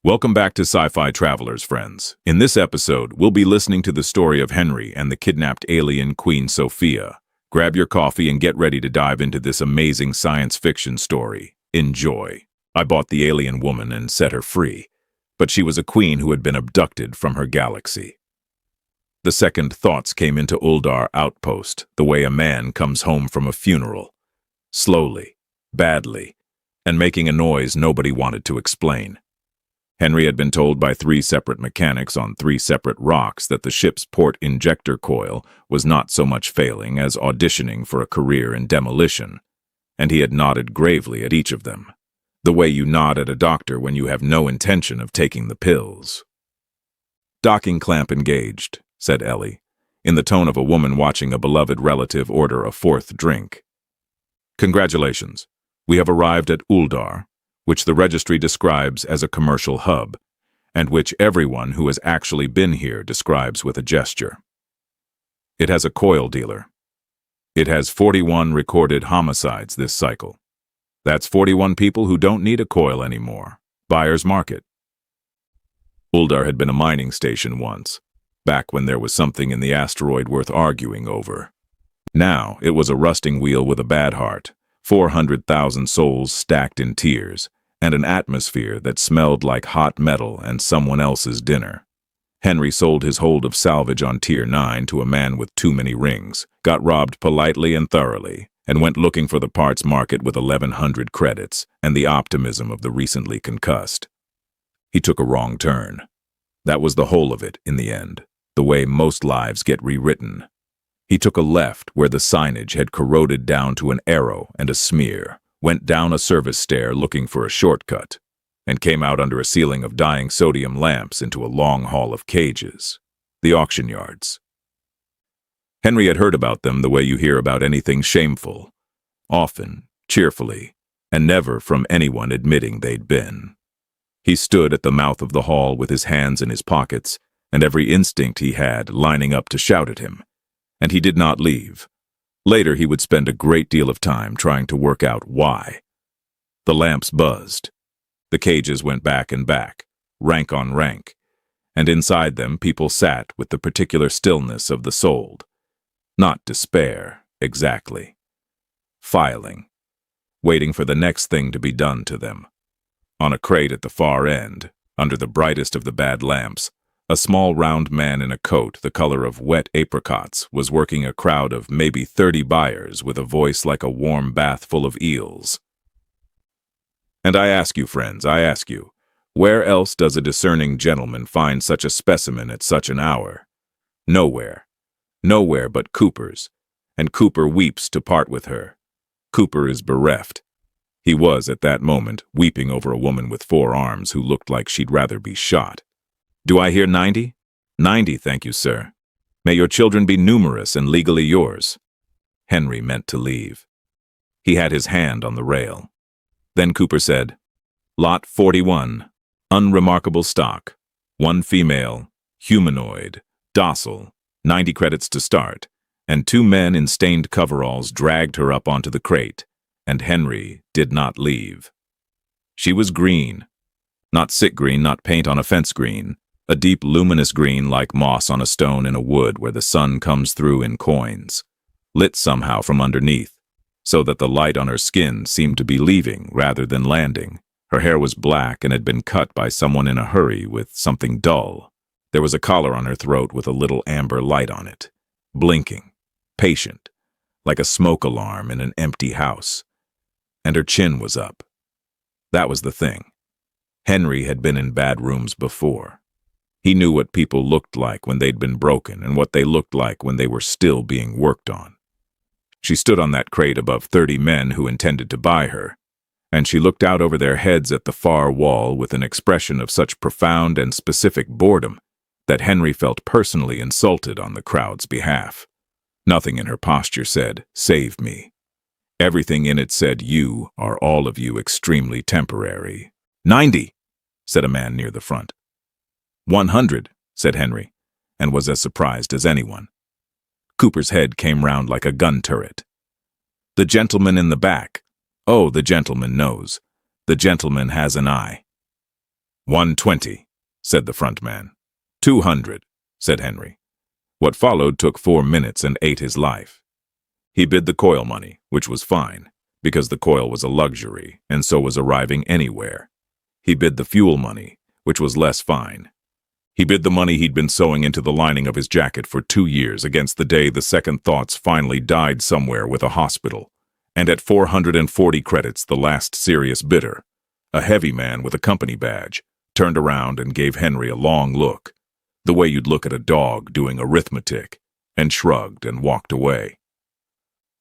Welcome back to Sci-Fi Travelers, friends. In this episode, we'll be listening to the story of Henry and the kidnapped alien Queen Sofia. Grab your coffee and get ready to dive into this amazing science fiction story. Enjoy. I bought the alien woman and set her free, but she was a queen who had been abducted from her galaxy. The second thoughts came into Uldar outpost, the way a man comes home from a funeral. Slowly, badly, and making a noise nobody wanted to explain. Henry had been told by 3 separate mechanics on 3 separate rocks that the ship's port injector coil was not so much failing as auditioning for a career in demolition, and he had nodded gravely at each of them, the way you nod at a doctor when you have no intention of taking the pills. "Docking clamp engaged," said Ellie, in the tone of a woman watching a beloved relative order a 4th drink. "Congratulations. We have arrived at Uldar, which the registry describes as a commercial hub, and which everyone who has actually been here describes with a gesture. It has a coil dealer. It has 41 recorded homicides this cycle. That's 41 people who don't need a coil anymore. Buyer's market." Uldar had been a mining station once, back when there was something in the asteroid worth arguing over. Now it was a rusting wheel with a bad heart, 400,000 souls stacked in tiers, and an atmosphere that smelled like hot metal and someone else's dinner. Henry sold his hold of salvage on Tier 9 to a man with too many rings, got robbed politely and thoroughly, and went looking for the parts market with 1,100 credits and the optimism of the recently concussed. He took a wrong turn. That was the whole of it in the end, the way most lives get rewritten. He took a left where the signage had corroded down to an arrow and a smear, went down a service stair looking for a shortcut, and came out under a ceiling of dying sodium lamps into a long hall of cages, the auction yards. Henry had heard about them the way you hear about anything shameful, often, cheerfully, and never from anyone admitting they'd been. He stood at the mouth of the hall with his hands in his pockets, and every instinct he had lining up to shout at him, and he did not leave. Later, he would spend a great deal of time trying to work out why. The lamps buzzed. The cages went back and back, rank on rank, and inside them people sat with the particular stillness of the souled. Not despair, exactly. Filing, waiting for the next thing to be done to them. On a crate at the far end, under the brightest of the bad lamps, a small round man in a coat the color of wet apricots was working a crowd of maybe 30 buyers with a voice like a warm bath full of eels. And I ask you, friends, I ask you, where else does a discerning gentleman find such a specimen at such an hour? Nowhere. Nowhere but Cooper's. And Cooper weeps to part with her. Cooper is bereft. He was, at that moment, weeping over a woman with 4 arms who looked like she'd rather be shot. "Do I hear 90? 90, thank you, sir. May your children be numerous and legally yours." Henry meant to leave. He had his hand on the rail. Then Cooper said, "Lot 41, unremarkable stock, 1 female, humanoid, docile, 90 credits to start," and 2 men in stained coveralls dragged her up onto the crate, and Henry did not leave. She was green. Not sick green, not paint on a fence green. A deep luminous green like moss on a stone in a wood where the sun comes through in coins, lit somehow from underneath, so that the light on her skin seemed to be leaving rather than landing. Her hair was black and had been cut by someone in a hurry with something dull. There was a collar on her throat with a little amber light on it, blinking, patient, like a smoke alarm in an empty house. And her chin was up. That was the thing. Henry had been in bad rooms before. He knew what people looked like when they'd been broken and what they looked like when they were still being worked on. She stood on that crate above 30 men who intended to buy her, and she looked out over their heads at the far wall with an expression of such profound and specific boredom that Henry felt personally insulted on the crowd's behalf. Nothing in her posture said, "Save me." Everything in it said, "You are all of you extremely temporary." 90, said a man near the front. 100, said Henry, and was as surprised as anyone. Cooper's head came round like a gun turret. "The gentleman in the back. Oh, the gentleman knows. The gentleman has an eye." 120, said the front man. 200, said Henry. What followed took 4 minutes and ate his life. He bid the coil money, which was fine, because the coil was a luxury, and so was arriving anywhere. He bid the fuel money, which was less fine. He bid the money he'd been sewing into the lining of his jacket for 2 years against the day the second thoughts finally died somewhere with a hospital. And at 440 credits, the last serious bidder, a heavy man with a company badge, turned around and gave Henry a long look, the way you'd look at a dog doing arithmetic, and shrugged and walked away.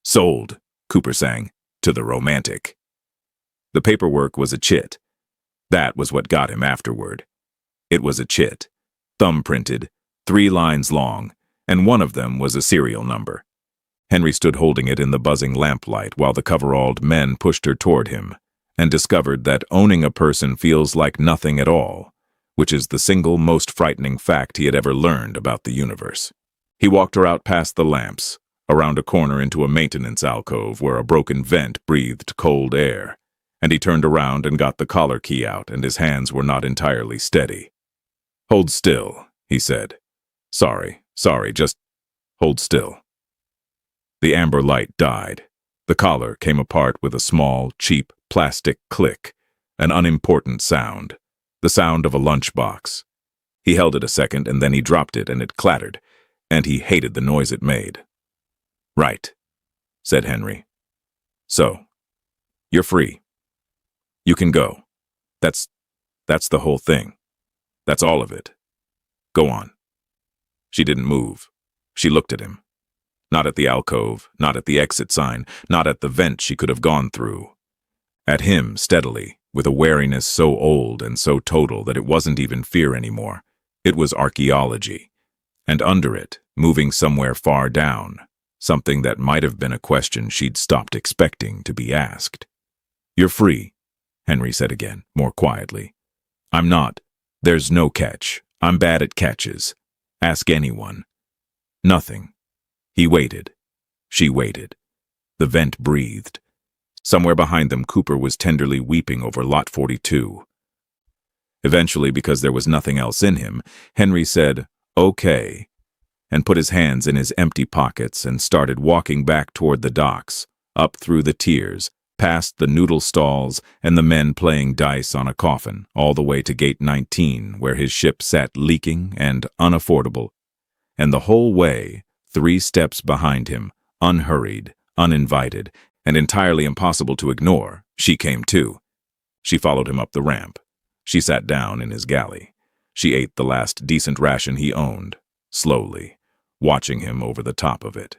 Sold, Cooper sang, to the romantic. The paperwork was a chit. That was what got him afterward. It was a chit, thumb-printed, 3 lines long, and one of them was a serial number. Henry stood holding it in the buzzing lamplight while the coveralled men pushed her toward him, and discovered that owning a person feels like nothing at all, which is the single most frightening fact he had ever learned about the universe. He walked her out past the lamps, around a corner into a maintenance alcove where a broken vent breathed cold air, and he turned around and got the collar key out, and his hands were not entirely steady. "Hold still," he said. Sorry, just hold still." The amber light died. The collar came apart with a small, cheap, plastic click, an unimportant sound, the sound of a lunchbox. He held it a second, and then he dropped it, and it clattered, and he hated the noise it made. "Right," said Henry. "So, you're free. You can go. That's the whole thing. That's all of it. Go on." She didn't move. She looked at him. Not at the alcove, not at the exit sign, not at the vent she could have gone through. At him, steadily, with a wariness so old and so total that it wasn't even fear anymore. It was archaeology. And under it, moving somewhere far down, something that might have been a question she'd stopped expecting to be asked. "You're free," Henry said again, more quietly. "I'm not. There's no catch. I'm bad at catches. Ask anyone." Nothing. He waited. She waited. The vent breathed. Somewhere behind them, Cooper was tenderly weeping over Lot 42. Eventually, because there was nothing else in him, Henry said, "Okay," and put his hands in his empty pockets and started walking back toward the docks, up through the tiers, past the noodle stalls and the men playing dice on a coffin, all the way to Gate 19, where his ship sat leaking and unaffordable. And the whole way, 3 steps behind him, unhurried, uninvited, and entirely impossible to ignore, she came too. She followed him up the ramp. She sat down in his galley. She ate the last decent ration he owned, slowly, watching him over the top of it.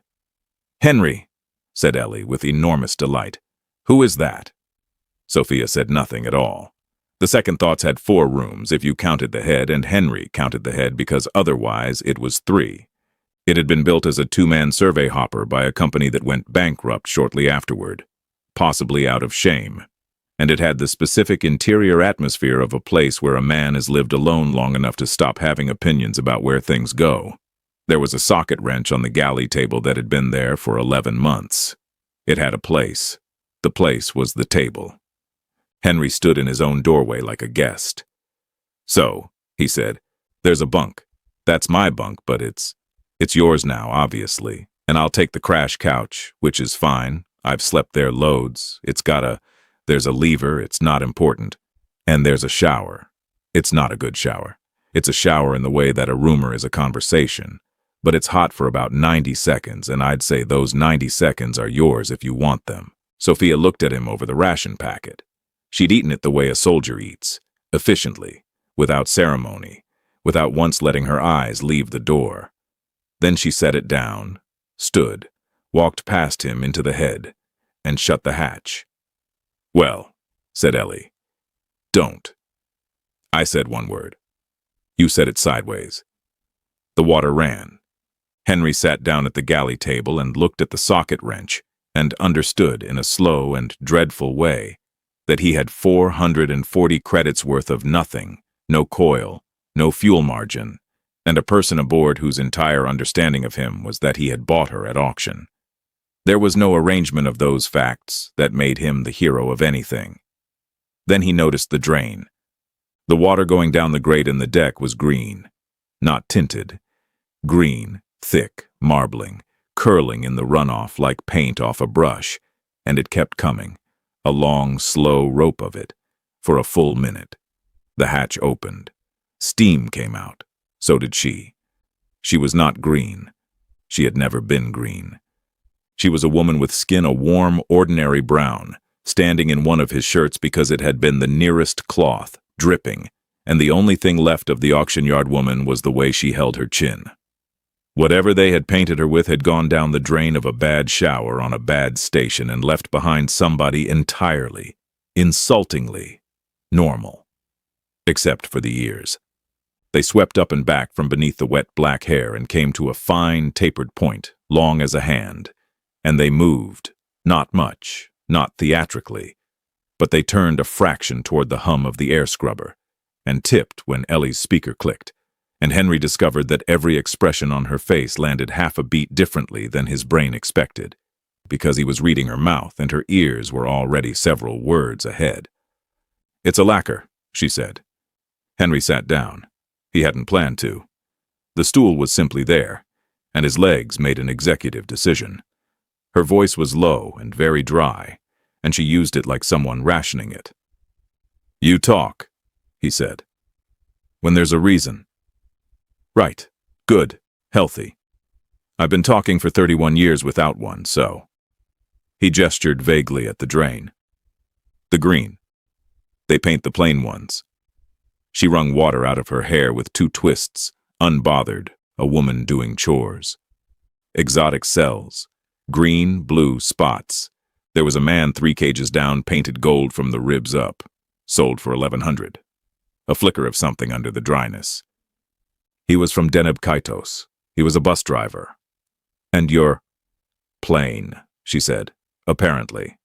"Henry," said Ellie with enormous delight. "Who is that?" Sofia said nothing at all. The second thoughts had 4 rooms if you counted the head, and Henry counted the head because otherwise it was 3. It had been built as a 2-man survey hopper by a company that went bankrupt shortly afterward, possibly out of shame, and it had the specific interior atmosphere of a place where a man has lived alone long enough to stop having opinions about where things go. There was a socket wrench on the galley table that had been there for 11 months. It had a place. The place was the table. Henry stood in his own doorway like a guest. "So," he said, "there's a bunk. That's my bunk, but it's yours now, obviously, and I'll take the crash couch, which is fine. I've slept there loads. There's a lever, it's not important. And there's a shower. It's not a good shower. It's a shower in the way that a rumor is a conversation. But it's hot for about 90 seconds, and I'd say those 90 seconds are yours if you want them." Sofia looked at him over the ration packet. She'd eaten it the way a soldier eats, efficiently, without ceremony, without once letting her eyes leave the door. Then she set it down, stood, walked past him into the head, and shut the hatch. "Well," said Ellie, "don't." I said one word. You said it sideways. The water ran. Henry sat down at the galley table and looked at the socket wrench, and understood in a slow and dreadful way that he had 440 credits worth of nothing, no coil, no fuel margin, and a person aboard whose entire understanding of him was that he had bought her at auction. There was no arrangement of those facts that made him the hero of anything. Then he noticed the drain. The water going down the grate in the deck was green, not tinted. Green, thick, marbling, curling in the runoff like paint off a brush, and it kept coming, a long, slow rope of it, for a full minute. The hatch opened. Steam came out. So did she. She was not green. She had never been green. She was a woman with skin a warm, ordinary brown, standing in one of his shirts because it had been the nearest cloth, dripping, and the only thing left of the auction yard woman was the way she held her chin. Whatever they had painted her with had gone down the drain of a bad shower on a bad station and left behind somebody entirely, insultingly, normal. Except for the ears. They swept up and back from beneath the wet black hair and came to a fine, tapered point, long as a hand. And they moved, not much, not theatrically, but they turned a fraction toward the hum of the air scrubber, and tipped when Ellie's speaker clicked, and Henry discovered that every expression on her face landed half a beat differently than his brain expected, because he was reading her mouth and her ears were already several words ahead. "It's a lacquer," she said. Henry sat down. He hadn't planned to. The stool was simply there, and his legs made an executive decision. Her voice was low and very dry, and she used it like someone rationing it. "You talk," he said. "When there's a reason." "Right. Good. Healthy. I've been talking for 31 years without one, so." He gestured vaguely at the drain. "The green. They paint the plain ones." She wrung water out of her hair with 2 twists, unbothered, a woman doing chores. Exotic cells. Green, blue spots. There was a man 3 cages down, painted gold from the ribs up. Sold for 1100. A flicker of something under the dryness. He was from Deneb Kaitos. He was a bus driver. "And you're—" "Plain," she said, apparently.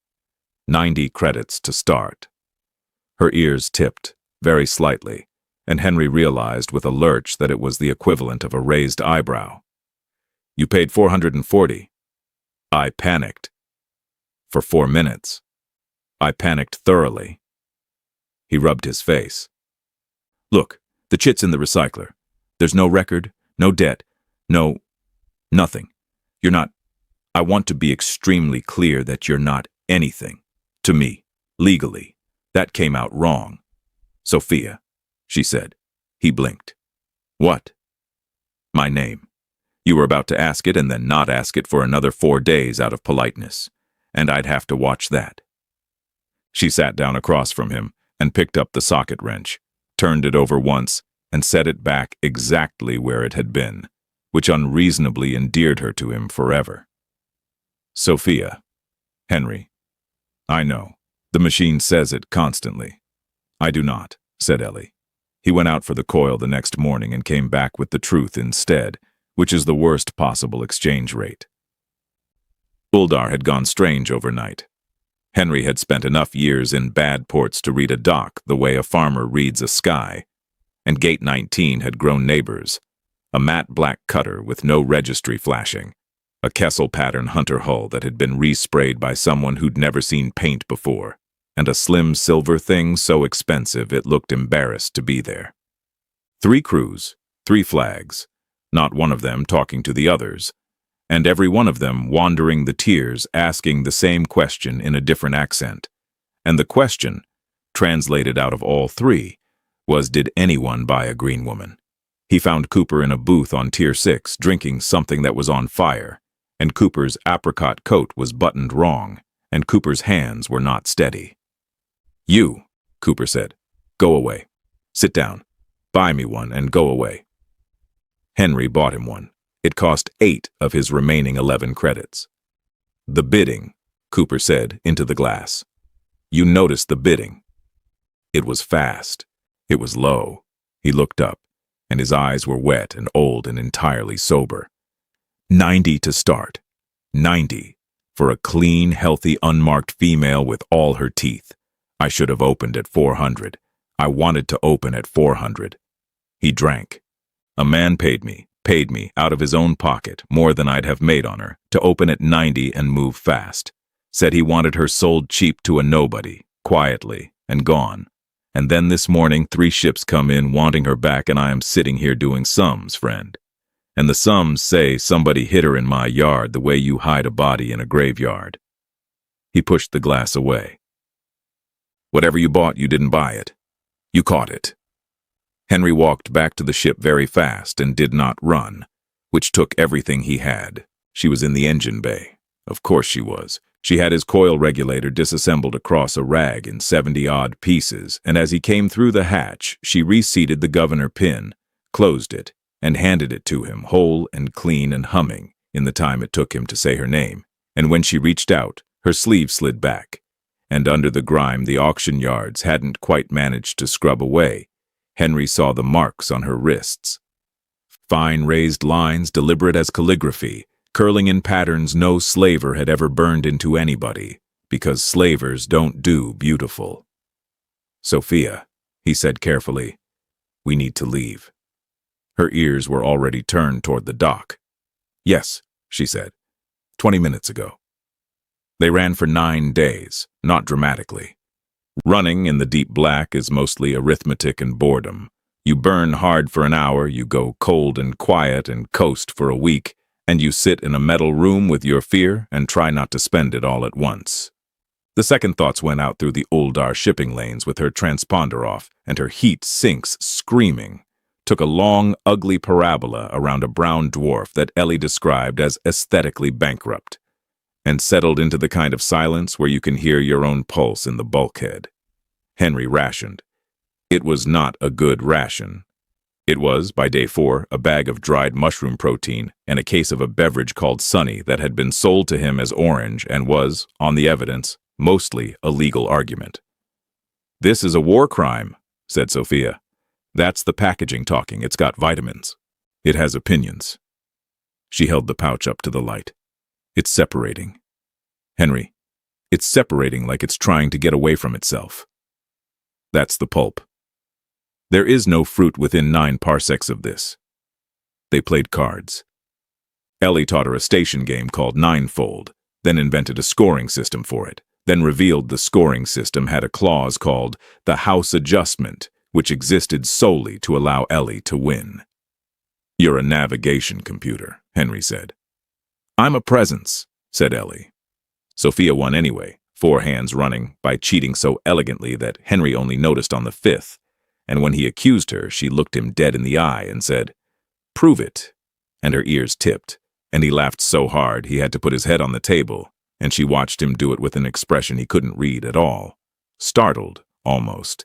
90 credits to start. Her ears tipped, very slightly, and Henry realized with a lurch that it was the equivalent of a raised eyebrow. "You paid 440. I panicked. For 4 minutes. I panicked thoroughly." He rubbed his face. "Look, the chit's in the recycler. There's no record, no debt, nothing. You're not— I want to be extremely clear that you're not anything. To me, legally. That came out wrong." "Sofia," she said. He blinked. "What?" "My name. You were about to ask it and then not ask it for another 4 days out of politeness, and I'd have to watch that." She sat down across from him and picked up the socket wrench, turned it over once, and set it back exactly where it had been, which unreasonably endeared her to him forever. "Sofia. Henry. I know. The machine says it constantly." "I do not," said Ellie. He went out for the coil the next morning and came back with the truth instead, which is the worst possible exchange rate. Uldar had gone strange overnight. Henry had spent enough years in bad ports to read a dock the way a farmer reads a sky, and Gate 19 had grown neighbors, a matte black cutter with no registry flashing, a Kessel pattern hunter hull that had been resprayed by someone who'd never seen paint before, and a slim silver thing so expensive it looked embarrassed to be there. 3 crews, 3 flags, not one of them talking to the others, and every one of them wandering the tiers asking the same question in a different accent. And the question, translated out of all 3, was, did anyone buy a green woman? He found Cooper in a booth on Tier 6 drinking something that was on fire, and Cooper's apricot coat was buttoned wrong, and Cooper's hands were not steady. "You," Cooper said, "go away. Sit down. Buy me one and go away." Henry bought him one. It cost 8 of his remaining 11 credits. "The bidding," Cooper said into the glass. "You noticed the bidding." It was fast. It was low. He looked up, and his eyes were wet and old and entirely sober. 90 to start. 90. For a clean, healthy, unmarked female with all her teeth. I should have opened at 400. I wanted to open at 400. He drank. A man paid me out of his own pocket, more than I'd have made on her, to open at 90 and move fast. Said he wanted her sold cheap to a nobody, quietly, and gone. And then this morning, 3 ships come in wanting her back, and I am sitting here doing sums, friend. And the sums say somebody hit her in my yard the way you hide a body in a graveyard." He pushed the glass away. "Whatever you bought, you didn't buy it. You caught it." Henry walked back to the ship very fast and did not run, which took everything he had. She was in the engine bay. Of course she was. She had his coil regulator disassembled across a rag in 70-odd pieces, and as he came through the hatch, she reseated the governor pin, closed it, and handed it to him, whole and clean and humming, in the time it took him to say her name. And when she reached out, her sleeve slid back, and under the grime the auction yards hadn't quite managed to scrub away, Henry saw the marks on her wrists. Fine raised lines, deliberate as calligraphy, curling in patterns no slaver had ever burned into anybody, because slavers don't do beautiful. "Sofia," he said carefully, "we need to leave." Her ears were already turned toward the dock. "Yes," she said, 20 minutes ago." They ran for 9 days, not dramatically. Running in the deep black is mostly arithmetic and boredom. You burn hard for an hour, you go cold and quiet and coast for a week, and you sit in a metal room with your fear and try not to spend it all at once. The second thoughts went out through the Uldar shipping lanes with her transponder off and her heat sinks screaming, took a long, ugly parabola around a brown dwarf that Ellie described as aesthetically bankrupt, and settled into the kind of silence where you can hear your own pulse in the bulkhead. Henry rationed. It was not a good ration. It was, by day 4, a bag of dried mushroom protein and a case of a beverage called Sunny that had been sold to him as orange and was, on the evidence, mostly a legal argument. "This is a war crime," said Sofia. "That's the packaging talking. It's got vitamins. It has opinions." She held the pouch up to the light. "It's separating. Henry, it's separating like it's trying to get away from itself. That's the pulp. There is no fruit within 9 parsecs of this." They played cards. Ellie taught her a station game called Ninefold, then invented a scoring system for it, then revealed the scoring system had a clause called the House Adjustment, which existed solely to allow Ellie to win. "You're a navigation computer," Henry said. "I'm a presence," said Ellie. Sofia won anyway, 4 hands running, by cheating so elegantly that Henry only noticed on the 5th, and when he accused her, she looked him dead in the eye and said, "Prove it," and her ears tipped, and he laughed so hard he had to put his head on the table, and she watched him do it with an expression he couldn't read at all. Startled, almost,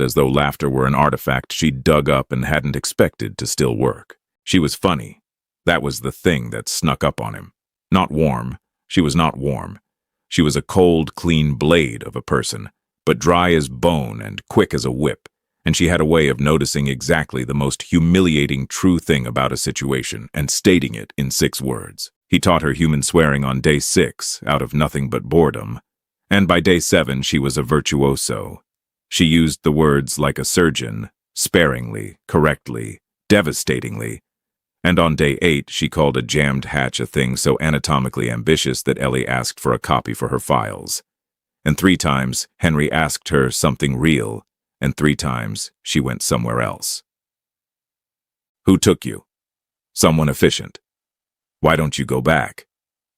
as though laughter were an artifact she'd dug up and hadn't expected to still work. She was funny. That was the thing that snuck up on him. Not warm. She was not warm. She was a cold, clean blade of a person, but dry as bone and quick as a whip, and she had a way of noticing exactly the most humiliating true thing about a situation and stating it in 6 words. He taught her human swearing on day 6, out of nothing but boredom, and by day 7 she was a virtuoso. She used the words like a surgeon, sparingly, correctly, devastatingly, and on day 8 she called a jammed hatch a thing so anatomically ambitious that Ellie asked for a copy for her files. And 3 times Henry asked her something real, and 3 times she went somewhere else. "Who took you?" "Someone efficient." "Why don't you go back?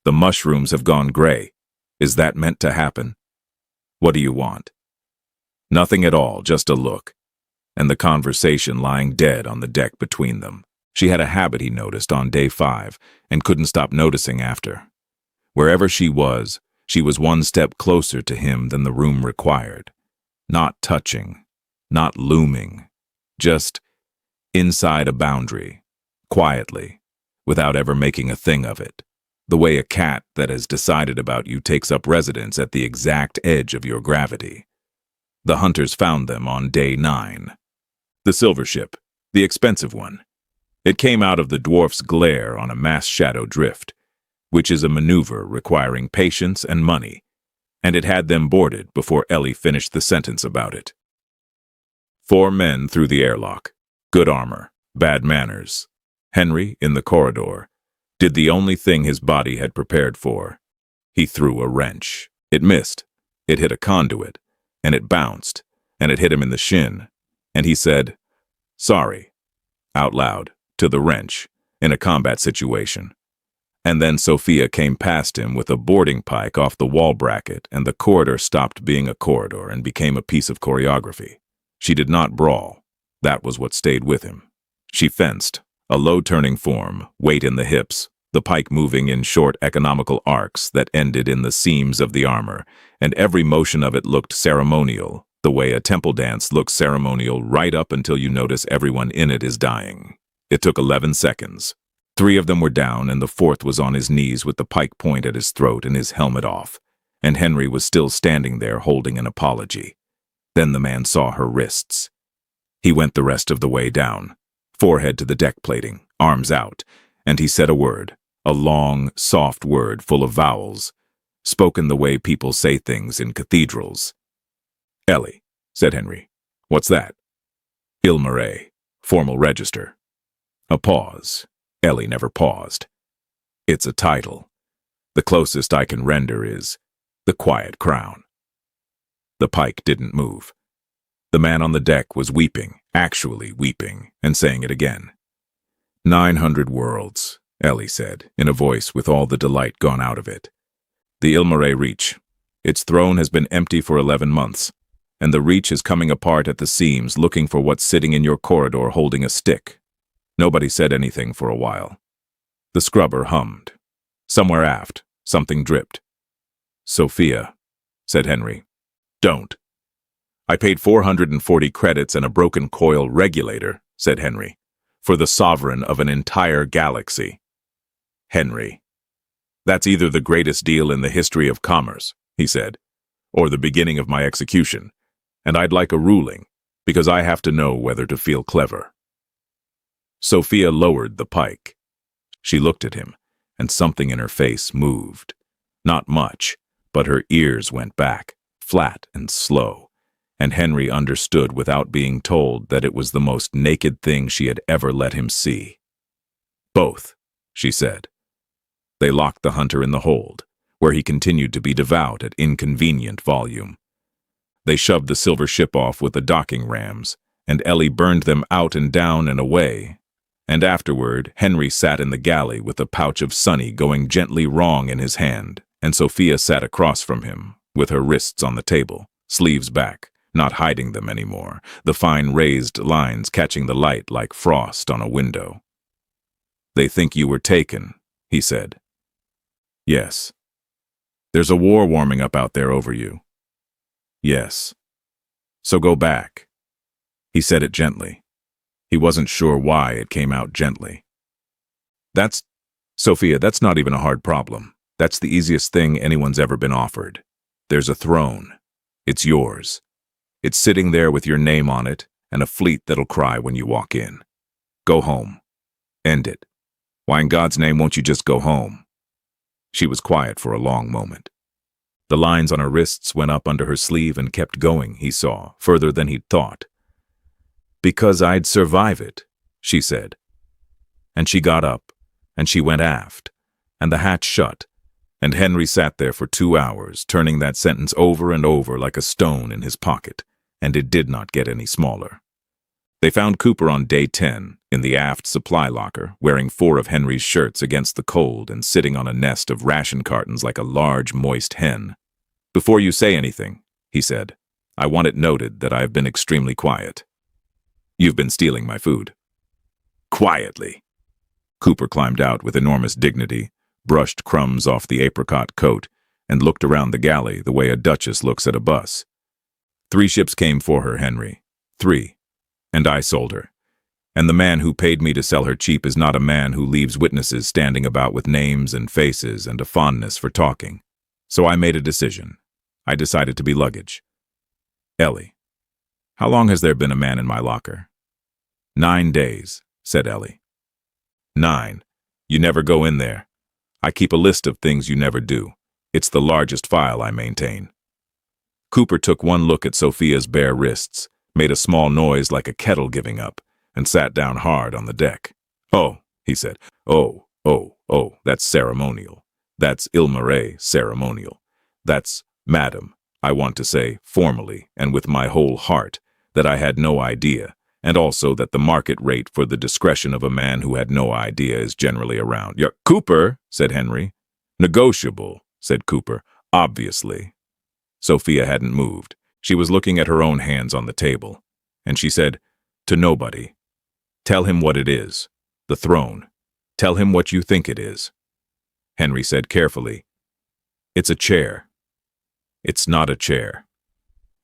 The mushrooms have gone gray. Is that meant to happen?" "What do you want?" Nothing at all, just a look, and the conversation lying dead on the deck between them. She had a habit he noticed on day 5 and couldn't stop noticing after. Wherever she was 1 step closer to him than the room required. Not touching, not looming, just inside a boundary, quietly, without ever making a thing of it. The way a cat that has decided about you takes up residence at the exact edge of your gravity. The hunters found them on day 9. The silver ship, the expensive one. It came out of the dwarf's glare on a mass shadow drift, which is a maneuver requiring patience and money, and it had them boarded before Ellie finished the sentence about it. 4 men through the airlock, good armor, bad manners. Henry, in the corridor, did the only thing his body had prepared for. He threw a wrench. It missed. It hit a conduit, and it bounced, and it hit him in the shin, and he said, "Sorry," out loud, to the wrench, in a combat situation. And then Sofia came past him with a boarding pike off the wall bracket, and the corridor stopped being a corridor and became a piece of choreography. She did not brawl. That was what stayed with him. She fenced, a low-turning form, weight in the hips, the pike moving in short economical arcs that ended in the seams of the armor, and every motion of it looked ceremonial, the way a temple dance looks ceremonial right up until you notice everyone in it is dying. It took 11 seconds. 3 of them were down, and the 4th was on his knees with the pike point at his throat and his helmet off, and Henry was still standing there holding an apology. Then the man saw her wrists. He went the rest of the way down, forehead to the deck plating, arms out, and he said a word, a long, soft word full of vowels, spoken the way people say things in cathedrals. "Ellie," said Henry. "What's that?" "Ilmaray, formal register." A pause. Ellie never paused. "It's a title. The closest I can render is the Quiet Crown." The pike didn't move. The man on the deck was weeping, actually weeping, and saying it again. 900 worlds, Ellie said, in a voice with all the delight gone out of it. "The Ilmaray Reach. Its throne has been empty for 11 months, and the Reach is coming apart at the seams looking for what's sitting in your corridor holding a stick." Nobody said anything for a while. The scrubber hummed. Somewhere aft, something dripped. "Sofia," said Henry. "Don't." "I paid 440 credits and a broken coil regulator," said Henry, "for the sovereign of an entire galaxy." "Henry, that's either the greatest deal in the history of commerce," he said, "or the beginning of my execution, and I'd like a ruling, because I have to know whether to feel clever." Sofia lowered the pike. She looked at him, and something in her face moved. Not much, but her ears went back, flat and slow, and Henry understood without being told that it was the most naked thing she had ever let him see. "Both," she said. They locked the hunter in the hold, where he continued to be devout at inconvenient volume. They shoved the silver ship off with the docking rams, and Ellie burned them out and down and away. And afterward, Henry sat in the galley with a pouch of Sunny going gently wrong in his hand, and Sofia sat across from him, with her wrists on the table, sleeves back, not hiding them anymore, the fine raised lines catching the light like frost on a window. "They think you were taken," he said. "Yes." "There's a war warming up out there over you." "Yes." "So go back." He said it gently. He wasn't sure why it came out gently. Sofia, that's not even a hard problem. That's the easiest thing anyone's ever been offered. There's a throne. It's yours. It's sitting there with your name on it and a fleet that'll cry when you walk in. Go home. End it. Why in God's name won't you just go home?" She was quiet for a long moment. The lines on her wrists went up under her sleeve and kept going, he saw, further than he'd thought. "Because I'd survive it," she said. And she got up, and she went aft, and the hatch shut, and Henry sat there for 2 hours, turning that sentence over and over like a stone in his pocket, and it did not get any smaller. They found Cooper on day 10, in the aft supply locker, wearing 4 of Henry's shirts against the cold and sitting on a nest of ration cartons like a large, moist hen. "Before you say anything," he said, "I want it noted that I have been extremely quiet. You've been stealing my food." "Quietly." Cooper climbed out with enormous dignity, brushed crumbs off the apricot coat, and looked around the galley the way a duchess looks at a bus. 3 ships came for her, Henry. 3. And I sold her. And the man who paid me to sell her cheap is not a man who leaves witnesses standing about with names and faces and a fondness for talking. So I made a decision. I decided to be luggage. "Ellie, how long has there been a man in my locker?" 9 days, said Ellie. 9. You never go in there. I keep a list of things you never do. It's the largest file I maintain. Cooper took one look at Sofia's bare wrists, made a small noise like a kettle giving up, and sat down hard on the deck. "Oh," he said. Oh, that's ceremonial. That's Ilmaray ceremonial. That's, Madam, I want to say, formally, and with my whole heart, that I had no idea, and also that the market rate for the discretion of a man who had no idea is generally around. Cooper, said Henry. Negotiable, said Cooper. Obviously. Sofia hadn't moved. She was looking at her own hands on the table, and she said, to nobody. Tell him what it is. The throne. Tell him what you think it is. Henry said carefully, it's a chair. It's not a chair.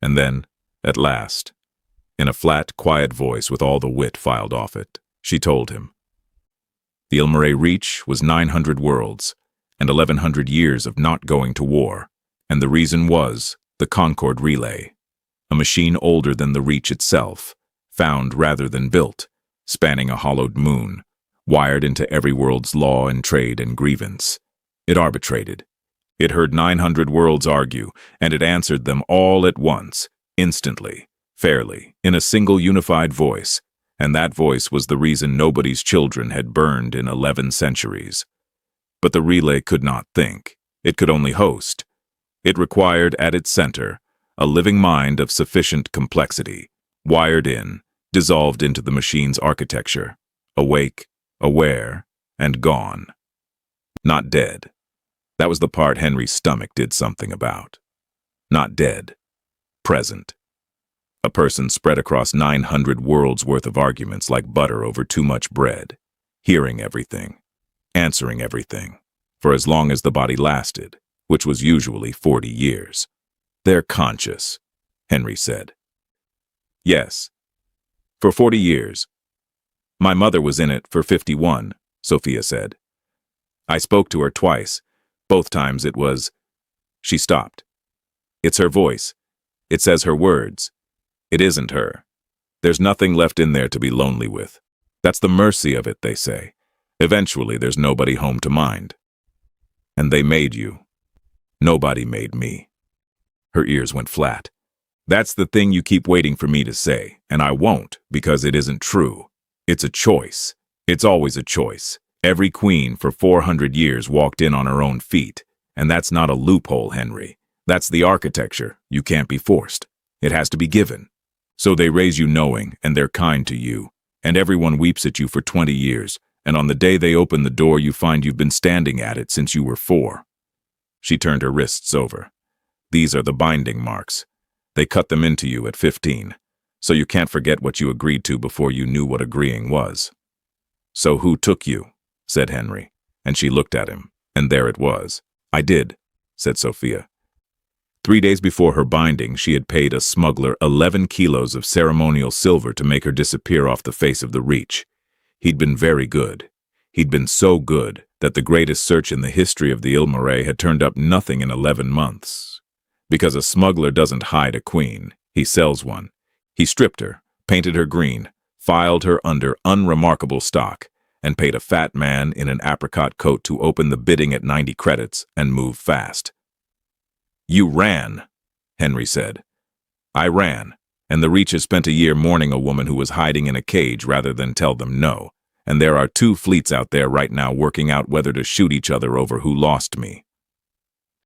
And then, at last, in a flat, quiet voice with all the wit filed off it, she told him. The Ilmaray Reach was 900 worlds and 1100 years of not going to war, and the reason was the Concord Relay, a machine older than the Reach itself, found rather than built, spanning a hollowed moon, wired into every world's law and trade and grievance. It arbitrated. It heard 900 worlds argue, and it answered them all at once, instantly, fairly, in a single unified voice, and that voice was the reason nobody's children had burned in 11 centuries. But the relay could not think. It could only host. It required at its center a living mind of sufficient complexity, wired in, dissolved into the machine's architecture, awake, aware, and gone. Not dead. That was the part Henry's stomach did something about. Not dead. Present. A person spread across 900 worlds worth of arguments like butter over too much bread, hearing everything, answering everything, for as long as the body lasted, which was usually 40 years. They're conscious, Henry said. Yes. For 40 years. My mother was in it for 51, Sofia said. I spoke to her twice. Both times it was... She stopped. It's her voice. It says her words. It isn't her. There's nothing left in there to be lonely with. That's the mercy of it, they say. Eventually there's nobody home to mind. And they made you. Nobody made me. Her ears went flat. That's the thing you keep waiting for me to say, and I won't, because it isn't true. It's a choice. It's always a choice. Every queen for 400 years walked in on her own feet, and that's not a loophole, Henry. That's the architecture. You can't be forced. It has to be given. So they raise you knowing, and they're kind to you, and everyone weeps at you for 20 years, and on the day they open the door you find you've been standing at it since you were 4. She turned her wrists over. These are the binding marks. They cut them into you at 15, so you can't forget what you agreed to before you knew what agreeing was. So who took you? Said Henry, and she looked at him, and there it was. I did, said Sofia. 3 days before her binding, she had paid a smuggler 11 kilos of ceremonial silver to make her disappear off the face of the Reach. He'd been very good. He'd been so good that the greatest search in the history of the Ilmaray had turned up nothing in 11 months. Because a smuggler doesn't hide a queen, he sells one. He stripped her, painted her green, filed her under unremarkable stock, and paid a fat man in an apricot coat to open the bidding at 90 credits and move fast. You ran, Henry said. I ran, and the Reach has spent a year mourning a woman who was hiding in a cage rather than tell them no, and there are 2 fleets out there right now working out whether to shoot each other over who lost me.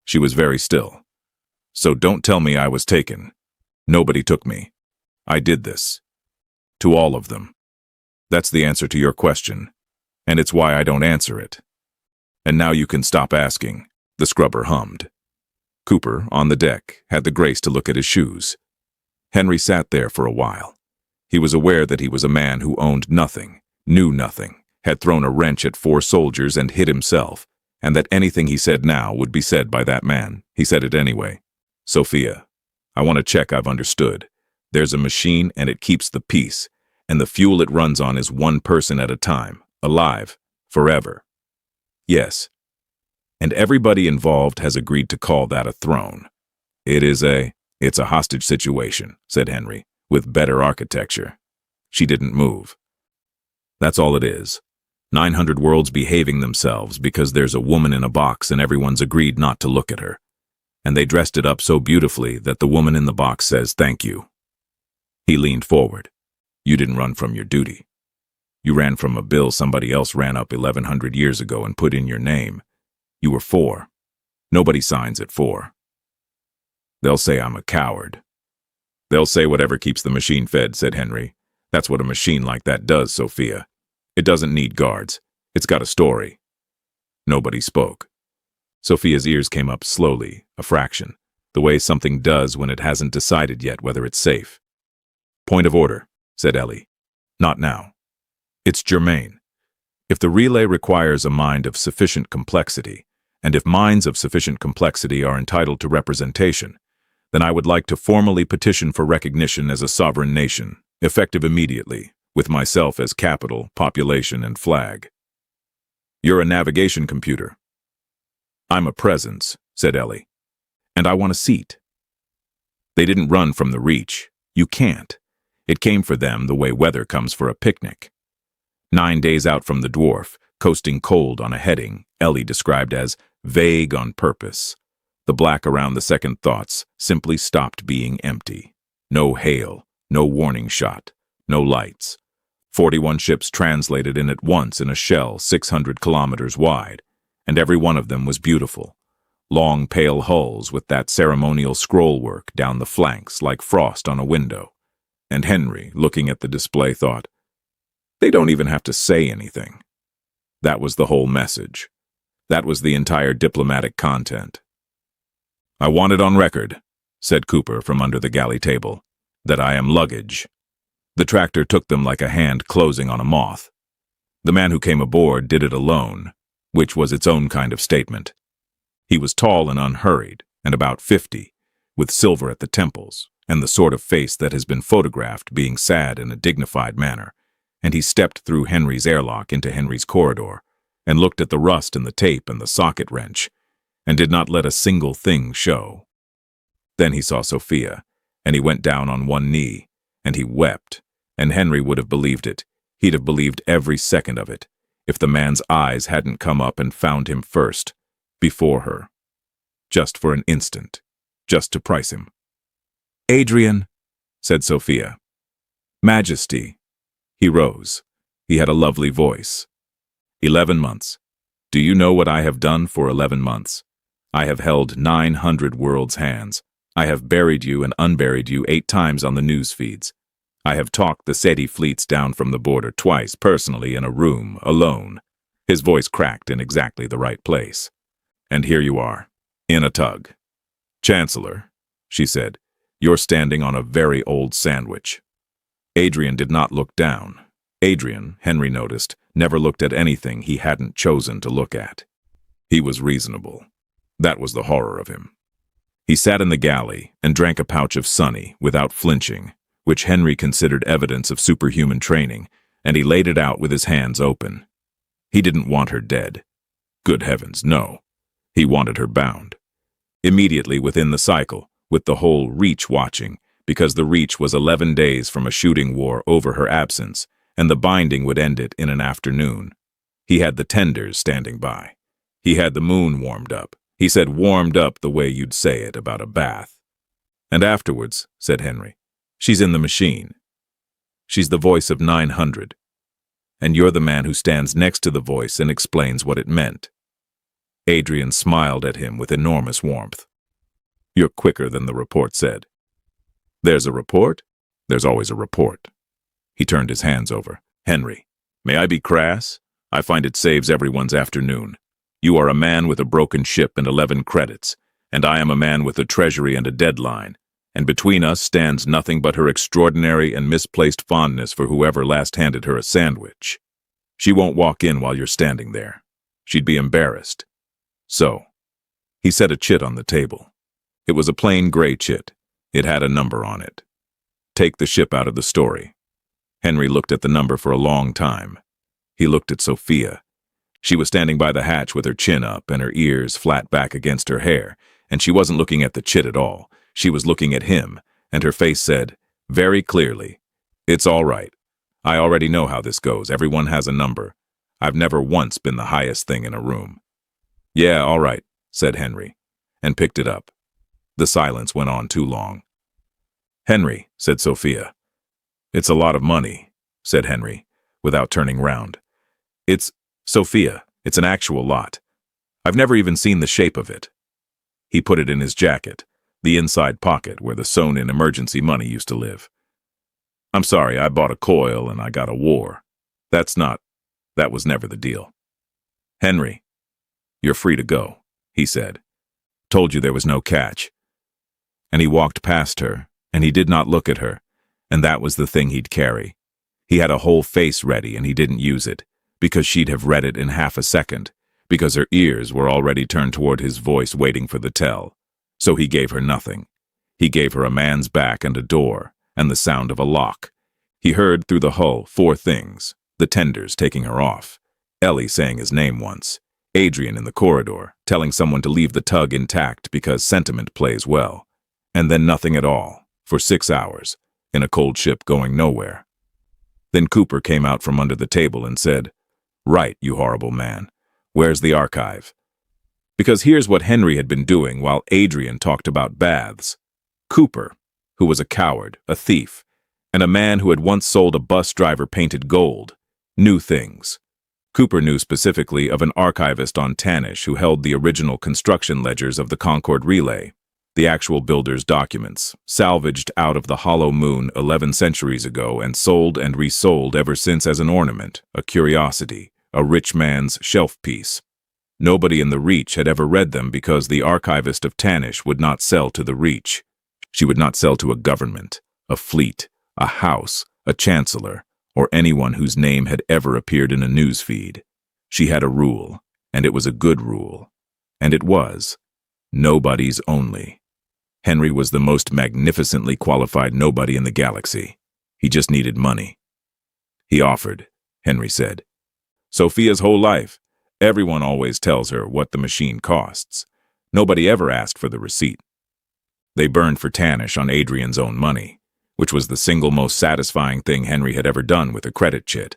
She was very still. So don't tell me I was taken. Nobody took me. I did this. To all of them. That's the answer to your question. And it's why I don't answer it. And now you can stop asking, the scrubber hummed. Cooper, on the deck, had the grace to look at his shoes. Henry sat there for a while. He was aware that he was a man who owned nothing, knew nothing, had thrown a wrench at 4 soldiers and hit himself, and that anything he said now would be said by that man. He said it anyway. Sofia, I want to check I've understood. There's a machine and it keeps the peace, and the fuel it runs on is 1 person at a time. Alive, forever. Yes. And everybody involved has agreed to call that a throne. It's a hostage situation, said Henry, with better architecture. She didn't move. That's all it is. 900 worlds behaving themselves because there's a woman in a box and everyone's agreed not to look at her. And they dressed it up so beautifully that the woman in the box says thank you. He leaned forward. You didn't run from your duty. You ran from a bill somebody else ran up 1100 years ago and put in your name. You were 4. Nobody signs at 4. They'll say I'm a coward. They'll say whatever keeps the machine fed, said Henry. That's what a machine like that does, Sofia. It doesn't need guards. It's got a story. Nobody spoke. Sofia's ears came up slowly, a fraction, the way something does when it hasn't decided yet whether it's safe. Point of order, said Ellie. Not now. It's germane. If the relay requires a mind of sufficient complexity, and if minds of sufficient complexity are entitled to representation, then I would like to formally petition for recognition as a sovereign nation, effective immediately, with myself as capital, population, and flag. You're a navigation computer. I'm a presence, said Ellie. And I want a seat. They didn't run from the reach. You can't. It came for them the way weather comes for a picnic. 9 days out from the dwarf, coasting cold on a heading Ellie described as vague on purpose. The black around the second thoughts simply stopped being empty. No hail, no warning shot, no lights. 41 ships translated in at once in a shell 600 kilometers wide, and every one of them was beautiful. Long pale hulls with that ceremonial scrollwork down the flanks like frost on a window. And Henry, looking at the display, thought, they don't even have to say anything. That was the whole message. That was the entire diplomatic content. I want it on record, said Cooper from under the galley table, that I am luggage. The tractor took them like a hand closing on a moth. The man who came aboard did it alone, which was its own kind of statement. He was tall and unhurried, and about 50, with silver at the temples, and the sort of face that has been photographed being sad in a dignified manner, and he stepped through Henry's airlock into Henry's corridor, and looked at the rust in the tape and the socket wrench, and did not let a single thing show. Then he saw Sofia, and he went down on one knee, and he wept, and Henry would have believed it. He'd have believed every second of it, if the man's eyes hadn't come up and found him first, before her. Just for an instant, just to price him. Adrian, said Sofia. Majesty. He rose. He had a lovely voice. 11 months. Do you know what I have done for 11 months? I have held 900 worlds' hands. I have buried you and unburied you 8 times on the news feeds. I have talked the SETI fleets down from the border twice personally in a room, alone. His voice cracked in exactly the right place. And here you are, in a tug. Chancellor, she said, you're standing on a very old sandwich. Adrian did not look down. Adrian, Henry noticed, never looked at anything he hadn't chosen to look at. He was reasonable. That was the horror of him. He sat in the galley and drank a pouch of Sunny without flinching, which Henry considered evidence of superhuman training, and he laid it out with his hands open. He didn't want her dead. Good heavens, no. He wanted her bound. Immediately within the cycle, with the whole Reach watching, because the Reach was 11 days from a shooting war over her absence, and the binding would end it in an afternoon. He had the tenders standing by. He had the moon warmed up. He said warmed up the way you'd say it about a bath. And afterwards, said Henry, she's in the machine. She's the voice of 900. And you're the man who stands next to the voice and explains what it meant. Adrian smiled at him with enormous warmth. You're quicker than the report said. There's a report? There's always a report. He turned his hands over. Henry, may I be crass? I find it saves everyone's afternoon. You are a man with a broken ship and 11 credits, and I am a man with a treasury and a deadline, and between us stands nothing but her extraordinary and misplaced fondness for whoever last handed her a sandwich. She won't walk in while you're standing there. She'd be embarrassed. So, he set a chit on the table. It was a plain gray chit. It had a number on it. Take the ship out of the story. Henry looked at the number for a long time. He looked at Sofia. She was standing by the hatch with her chin up and her ears flat back against her hair, and she wasn't looking at the chit at all. She was looking at him, and her face said, very clearly, it's all right. I already know how this goes. Everyone has a number. I've never once been the highest thing in a room. Yeah, all right, said Henry, and picked it up. The silence went on too long. Henry, said Sofia. It's a lot of money, said Henry, without turning round. It's, Sofia, it's an actual lot. I've never even seen the shape of it. He put it in his jacket, the inside pocket where the sewn-in emergency money used to live. I'm sorry, I bought a coil and I got a war. That was never the deal. Henry, you're free to go, he said. Told you there was no catch. And he walked past her, and he did not look at her, and that was the thing he'd carry. He had a whole face ready and he didn't use it, because she'd have read it in half a second, because her ears were already turned toward his voice waiting for the tell. So he gave her nothing. He gave her a man's back and a door, and the sound of a lock. He heard through the hull 4 things: the tenders taking her off, Ellie saying his name once, Adrian in the corridor telling someone to leave the tug intact because sentiment plays well, and then nothing at all, for 6 hours, in a cold ship going nowhere. Then Cooper came out from under the table and said, "Right, you horrible man. Where's the archive?" Because here's what Henry had been doing while Adrian talked about baths. Cooper, who was a coward, a thief, and a man who had once sold a bus driver painted gold, knew things. Cooper knew specifically of an archivist on Tannish who held the original construction ledgers of the Concorde relay, the actual builder's documents, salvaged out of the hollow moon 11 centuries ago and sold and resold ever since as an ornament, a curiosity, a rich man's shelf piece. Nobody in the Reach had ever read them because the archivist of Tannish would not sell to the Reach. She would not sell to a government, a fleet, a house, a chancellor, or anyone whose name had ever appeared in a news feed. She had a rule, and it was a good rule. And it was nobody's only. Henry was the most magnificently qualified nobody in the galaxy. He just needed money. He offered, Henry said. Sofia's whole life, everyone always tells her what the machine costs. Nobody ever asked for the receipt. They burned for Tannish on Adrian's own money, which was the single most satisfying thing Henry had ever done with a credit chit.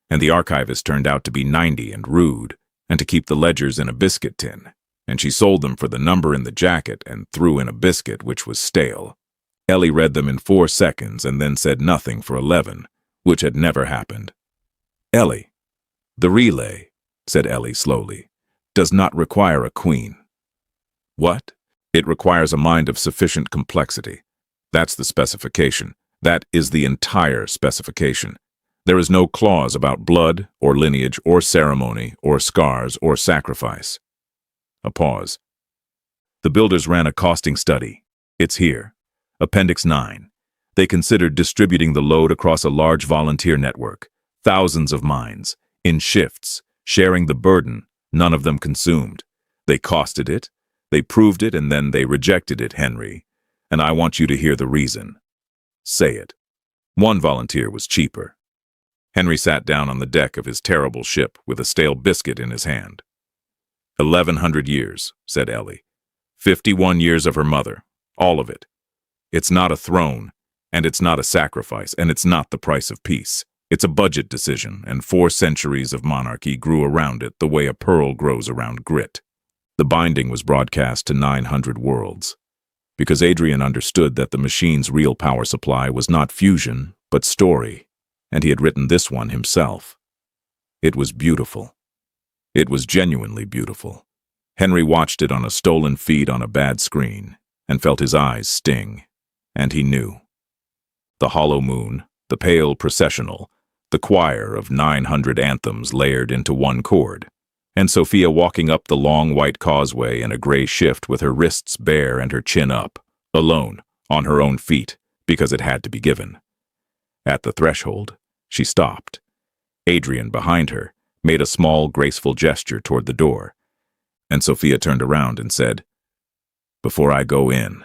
And the archivist turned out to be 90 and rude, and to keep the ledgers in a biscuit tin. And she sold them for the number in the jacket and threw in a biscuit which was stale. Ellie read them in 4 seconds and then said nothing for 11, which had never happened. Ellie, the relay, said Ellie slowly, does not require a queen. What? It requires a mind of sufficient complexity. That's the specification. That is the entire specification. There is no clause about blood, or lineage, or ceremony, or scars, or sacrifice. A pause. The builders ran a costing study. It's here. Appendix 9. They considered distributing the load across a large volunteer network, thousands of minds, in shifts, sharing the burden, none of them consumed. They costed it, they proved it, and then they rejected it, Henry. And I want you to hear the reason. Say it. One volunteer was cheaper. Henry sat down on the deck of his terrible ship with a stale biscuit in his hand. 1,100 years, said Ellie. 51 years of her mother, all of it. It's not a throne, and it's not a sacrifice, and it's not the price of peace. It's a budget decision, and 4 centuries of monarchy grew around it the way a pearl grows around grit. The binding was broadcast to 900 worlds. Because Adrian understood that the machine's real power supply was not fusion, but story, and he had written this one himself. It was beautiful. It was genuinely beautiful. Henry watched it on a stolen feed on a bad screen, and felt his eyes sting, and he knew. The hollow moon, the pale processional, the choir of 900 anthems layered into one chord, and Sofia walking up the long white causeway in a gray shift with her wrists bare and her chin up, alone, on her own feet, because it had to be given. At the threshold, she stopped. Adrian, behind her, made a small, graceful gesture toward the door, and Sofia turned around and said, "Before I go in,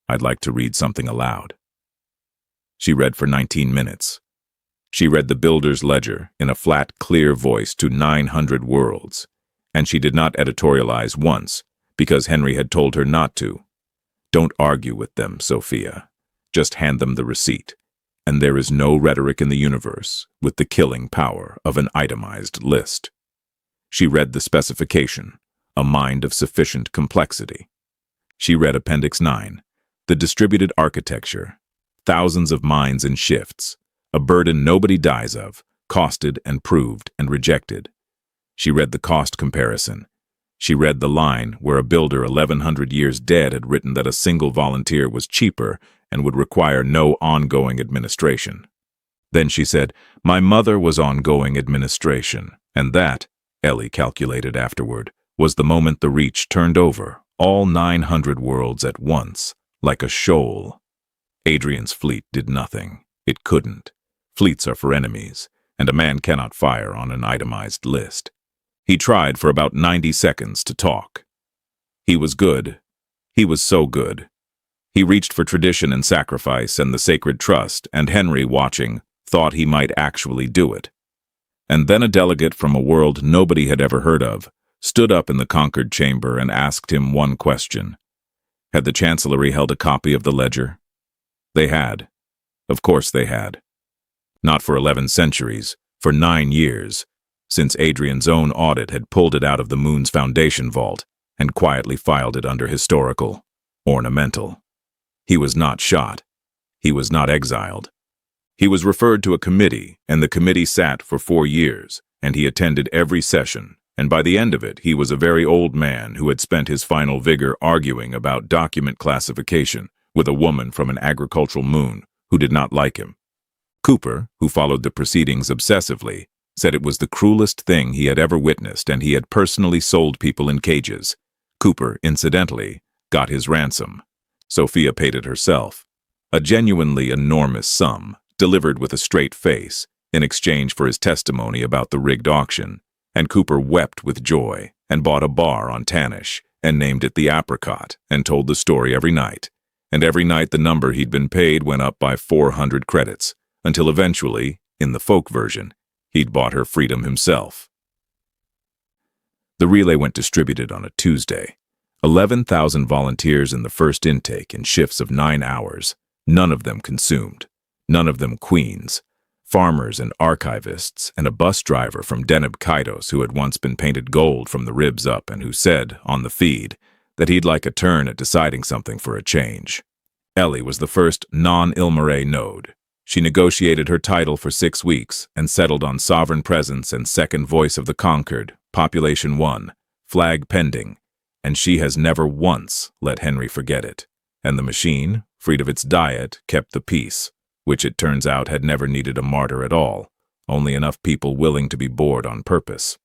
I'd like to read something aloud." She read for 19 minutes. She read the builder's ledger in a flat, clear voice to 900 worlds, and she did not editorialize once, because Henry had told her not to. Don't argue with them, Sofia. Just hand them the receipt. And there is no rhetoric in the universe with the killing power of an itemized list. She read the specification, a mind of sufficient complexity. She read Appendix 9, the distributed architecture, thousands of minds in shifts, a burden nobody dies of, costed and proved and rejected. She read the cost comparison. She read the line where a builder 1100 years dead had written that a single volunteer was cheaper and would require no ongoing administration. Then she said, "My mother was ongoing administration," and that, Ellie calculated afterward, was the moment the Reach turned over, all 900 worlds at once, like a shoal. Adrian's fleet did nothing. It couldn't. Fleets are for enemies, and a man cannot fire on an itemized list. He tried for about 90 seconds to talk. He was good. He was so good. He reached for tradition and sacrifice and the sacred trust, and Henry, watching, thought he might actually do it. And then a delegate from a world nobody had ever heard of stood up in the conquered chamber and asked him one question. Had the Chancellery held a copy of the ledger? They had. Of course they had. Not for 11 centuries, for 9 years, since Adrian's own audit had pulled it out of the moon's foundation vault and quietly filed it under historical, ornamental. He was not shot. He was not exiled. He was referred to a committee, and the committee sat for 4 years, and he attended every session, and by the end of it he was a very old man who had spent his final vigor arguing about document classification with a woman from an agricultural moon who did not like him. Cooper, who followed the proceedings obsessively, said it was the cruelest thing he had ever witnessed, and he had personally sold people in cages. Cooper, incidentally, got his ransom. Sofia paid it herself, a genuinely enormous sum, delivered with a straight face, in exchange for his testimony about the rigged auction, and Cooper wept with joy and bought a bar on Tannish and named it the Apricot and told the story every night. And every night the number he'd been paid went up by 400 credits, until eventually, in the folk version, he'd bought her freedom himself. The relay went distributed on a Tuesday. 11,000 volunteers in the first intake in shifts of 9 hours, none of them consumed, none of them queens, farmers and archivists, and a bus driver from Deneb Kaidos who had once been painted gold from the ribs up and who said, on the feed, that he'd like a turn at deciding something for a change. Ellie was the first non-Ilmaray node. She negotiated her title for 6 weeks and settled on sovereign presence and second voice of the conquered, population 1, flag pending, and she has never once let Henry forget it. And the machine, freed of its diet, kept the peace, which it turns out had never needed a martyr at all, only enough people willing to be bored on purpose.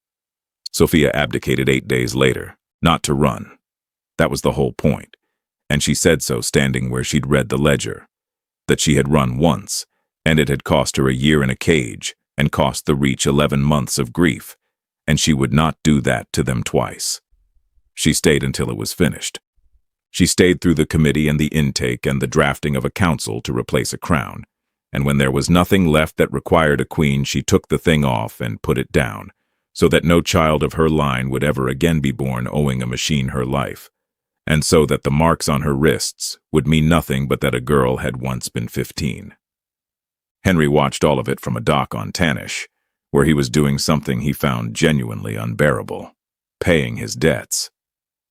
Sofia abdicated 8 days later, not to run. That was the whole point, and she said so standing where she'd read the ledger, that she had run once, and it had cost her a year in a cage and cost the Reach 11 months of grief, and she would not do that to them twice. She stayed until it was finished. She stayed through the committee and the intake and the drafting of a council to replace a crown, and when there was nothing left that required a queen, she took the thing off and put it down, so that no child of her line would ever again be born owing a machine her life, and so that the marks on her wrists would mean nothing but that a girl had once been 15. Henry watched all of it from a dock on Tannish, where he was doing something he found genuinely unbearable, paying his debts.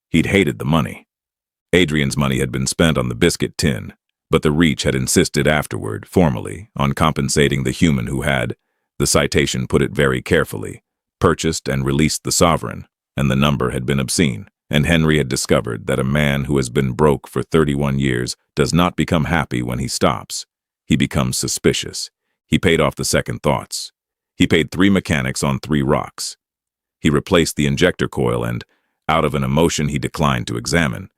He'd hated the money. Adrian's money had been spent on the biscuit tin, but the Reach had insisted afterward, formally, on compensating the human who had, the citation put it very carefully, purchased and released the sovereign, and the number had been obscene, and Henry had discovered that a man who has been broke for 31 years does not become happy when he stops. He becomes suspicious. He paid off the second thoughts. He paid 3 mechanics on 3 rocks. He replaced the injector coil and, out of an emotion he declined to examine,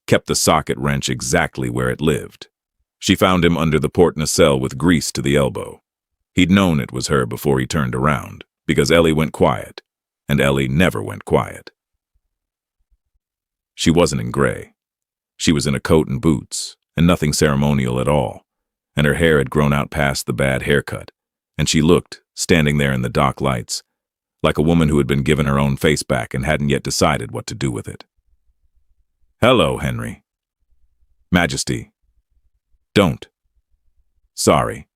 kept the socket wrench exactly where it lived. She found him under the porte nacelle with grease to the elbow. He'd known it was her before he turned around, because Ellie went quiet, and Ellie never went quiet. She wasn't in gray. She was in a coat and boots, and nothing ceremonial at all, and her hair had grown out past the bad haircut, and she looked, standing there in the dock lights, like a woman who had been given her own face back and hadn't yet decided what to do with it. "Hello, Henry." "Majesty." "Don't." "Sorry."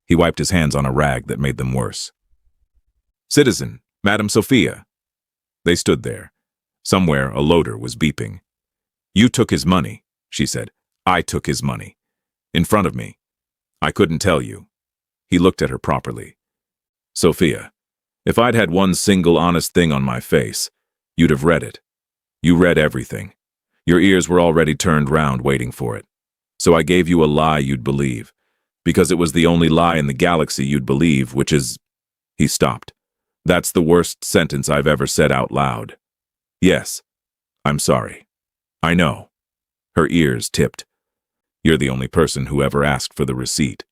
He wiped his hands on a rag that made them worse. "Citizen, Madam Sofia." They stood there. Somewhere a loader was beeping. "You took his money," she said. "I took his money. In front of me. I couldn't tell you." He looked at her properly. "Sofia, if I'd had one single honest thing on my face, you'd have read it. You read everything. Your ears were already turned round waiting for it. So I gave you a lie you'd believe, because it was the only lie in the galaxy you'd believe, which is—" He stopped. "That's the worst sentence I've ever said out loud. Yes, I'm sorry. I know." Her ears tipped. "You're the only person who ever asked for the receipt."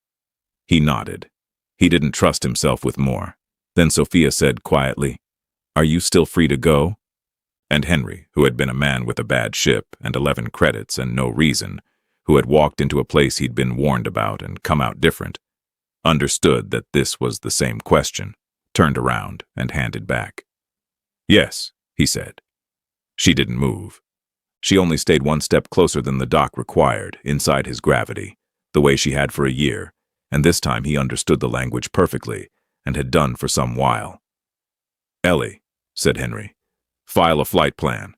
He nodded. He didn't trust himself with more. Then Sofia said quietly, "Are you still free to go?" And Henry, who had been a man with a bad ship and 11 credits and no reason, who had walked into a place he'd been warned about and come out different, understood that this was the same question, turned around and handed back. "Yes," he said. She didn't move. She only stayed one step closer than the dock required, inside his gravity, the way she had for a year, and this time he understood the language perfectly, and had done for some while. "Ellie," said Henry, "file a flight plan."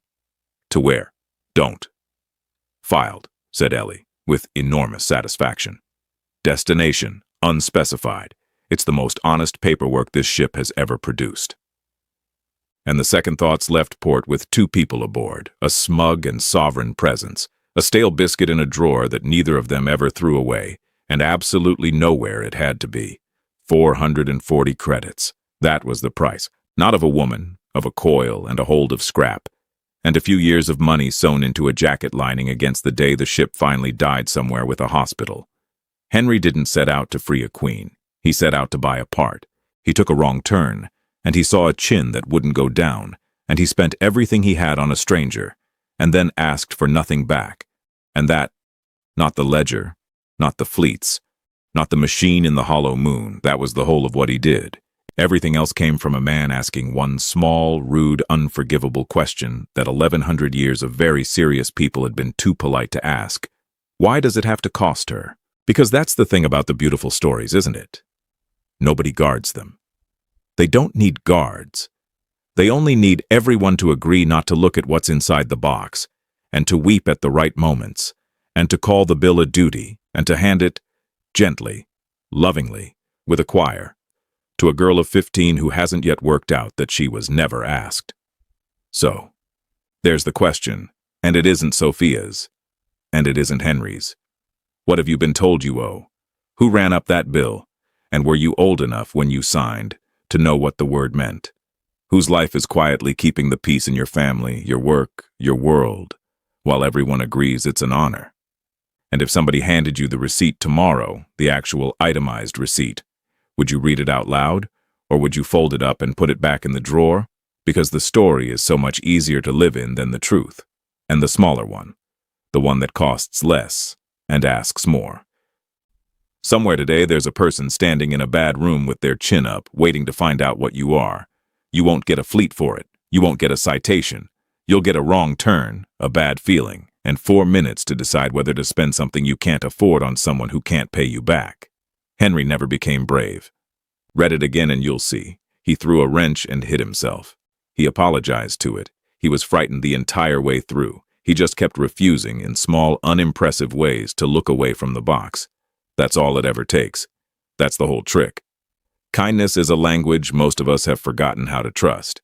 "To where?" "Don't." "Filed," said Ellie, with enormous satisfaction. "Destination, unspecified. It's the most honest paperwork this ship has ever produced." And the second thoughts left port with 2 people aboard, a smug and sovereign presence, a stale biscuit in a drawer that neither of them ever threw away, and absolutely nowhere it had to be. 440 credits. That was the price, not of a woman, of a coil and a hold of scrap, and a few years of money sewn into a jacket lining against the day the ship finally died somewhere with a hospital. Henry didn't set out to free a queen. He set out to buy a part. He took a wrong turn, and he saw a chin that wouldn't go down, and he spent everything he had on a stranger, and then asked for nothing back. And that, not the ledger, not the fleets, not the machine in the hollow moon, that was the whole of what he did. Everything else came from a man asking one small, rude, unforgivable question that 1,100 years of very serious people had been too polite to ask. Why does it have to cost her? Because that's the thing about the beautiful stories, isn't it? Nobody guards them. They don't need guards. They only need everyone to agree not to look at what's inside the box, and to weep at the right moments, and to call the bill a duty, and to hand it gently, lovingly, with a choir, to a girl of 15 who hasn't yet worked out that she was never asked. So, there's the question, and it isn't Sofia's, and it isn't Henry's. What have you been told you owe? Who ran up that bill? And were you old enough when you signed to know what the word meant? Whose life is quietly keeping the peace in your family, your work, your world, while everyone agrees it's an honor? And if somebody handed you the receipt tomorrow, the actual itemized receipt, would you read it out loud, or would you fold it up and put it back in the drawer? Because the story is so much easier to live in than the truth, and the smaller one, the one that costs less and asks more. Somewhere today there's a person standing in a bad room with their chin up, waiting to find out what you are. You won't get a fleet for it. You won't get a citation. You'll get a wrong turn, a bad feeling, and 4 minutes to decide whether to spend something you can't afford on someone who can't pay you back. Henry never became brave. Read it again and you'll see. He threw a wrench and hit himself. He apologized to it. He was frightened the entire way through. He just kept refusing in small, unimpressive ways to look away from the box. That's all it ever takes. That's the whole trick. Kindness is a language most of us have forgotten how to trust.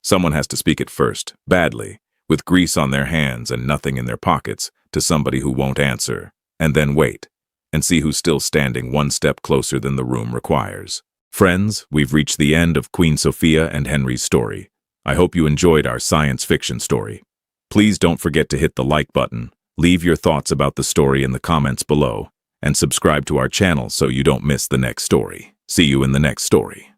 Someone has to speak it first, badly, with grease on their hands and nothing in their pockets, to somebody who won't answer, and then wait, and see who's still standing one step closer than the room requires. Friends, we've reached the end of Queen Sofia and Henry's story. I hope you enjoyed our science fiction story. Please don't forget to hit the like button, leave your thoughts about the story in the comments below, and subscribe to our channel so you don't miss the next story. See you in the next story.